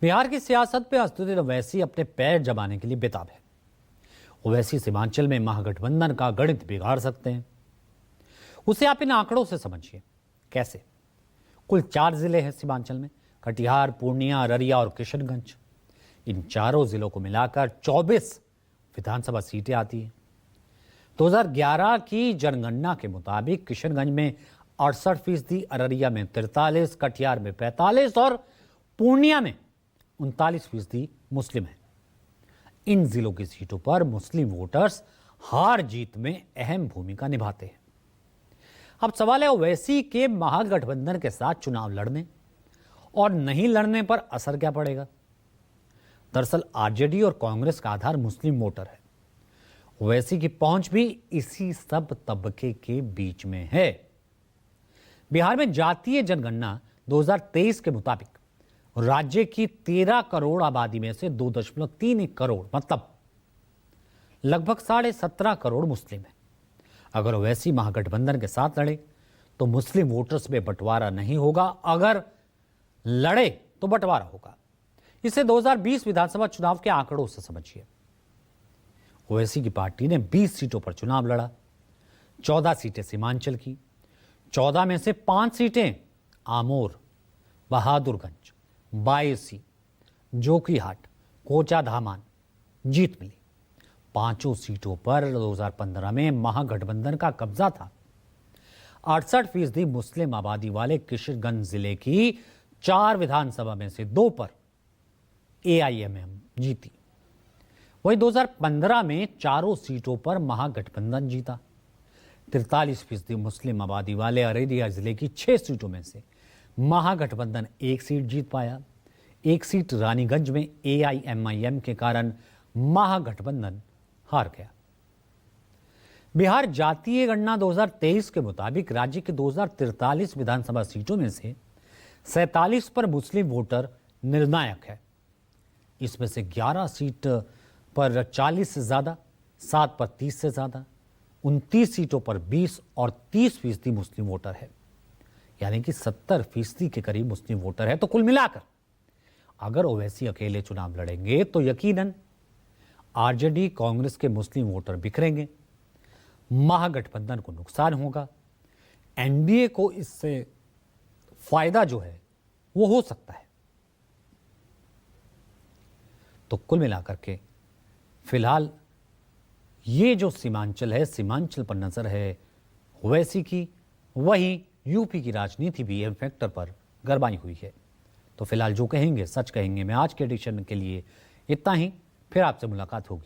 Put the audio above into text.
बिहार की सियासत में असदुद्दीन ओवैसी अपने पैर जमाने के लिए बेताब है। ओवैसी सीमांचल में महागठबंधन का गणित बिगाड़ सकते हैं। उसे आप इन आंकड़ों से समझिए। कैसे? कुल 4 जिले हैं सीमांचल में, कटिहार, पूर्णिया, अररिया और किशनगंज। इन चारों जिलों को मिलाकर 24 विधानसभा सीटें आती हैं। 2011 की जनगणना के मुताबिक किशनगंज में 68%, अररिया में 43%, कटिहार में 45% और पूर्णिया में 39% मुस्लिम हैं। इन जिलों की सीटों पर मुस्लिम वोटर्स हार जीत में अहम भूमिका निभाते हैं। अब सवाल है, ओवैसी के महागठबंधन के साथ चुनाव लड़ने और नहीं लड़ने पर असर क्या पड़ेगा? दरअसल आरजेडी और कांग्रेस का आधार मुस्लिम वोटर है। ओवैसी की पहुंच भी इसी सब तबके के बीच में है। बिहार में जातीय जनगणना 2023 के मुताबिक राज्य की 13 करोड़ आबादी में से 2.31 करोड़ मतलब लगभग 17.5 करोड़ मुस्लिम है। अगर ओवैसी महागठबंधन के साथ लड़े तो मुस्लिम वोटर्स में बंटवारा नहीं होगा, अगर लड़े तो बंटवारा होगा। इसे 2020 विधानसभा चुनाव के आंकड़ों से समझिए। ओवैसी की पार्टी ने 20 सीटों पर चुनाव लड़ा। 14 सीटें सीमांचल की, 14 में से 5 सीटें आमोर, बहादुरगंज, बायसी, जोकीहाट, कोचाधामान जीत मिली। 5 सीटों पर 2015 में महागठबंधन का कब्जा था। 68% मुस्लिम आबादी वाले किशनगंज जिले की 4 विधानसभा में से 2 पर एआईएमएम जीती। वहीं 2015 में 4 सीटों पर महागठबंधन जीता। 43% मुस्लिम आबादी वाले अररिया जिले की 6 सीटों में से महागठबंधन 1 सीट जीत पाया। 1 सीट रानीगंज में एआईएमआईएम के कारण महागठबंधन हार गया। बिहार जातीय गणना 2023 के मुताबिक राज्य के 2043 विधानसभा सीटों में से 47 पर मुस्लिम वोटर निर्णायक है। इसमें से 11 सीट पर 40 से ज्यादा, 7 पर 30 से ज्यादा, 29 सीटों पर 20 और 30% मुस्लिम वोटर है। यानी कि 70% के करीब मुस्लिम वोटर है। तो कुल मिलाकर अगर ओवैसी अकेले चुनाव लड़ेंगे तो यकीनन आरजेडी कांग्रेस के मुस्लिम वोटर बिखरेंगे, महागठबंधन को नुकसान होगा, एनडीए को इससे फायदा जो है वो हो सकता है। तो कुल मिलाकर के फिलहाल ये जो सीमांचल है, सीमांचल पर नजर है ओवैसी की। वहीं यूपी की राजनीति भी एम फैक्टर पर गरमाई हुई है। तो फिलहाल जो कहेंगे सच कहेंगे में आज के एडिशन के लिए इतना ही। फिर आपसे मुलाकात होगी।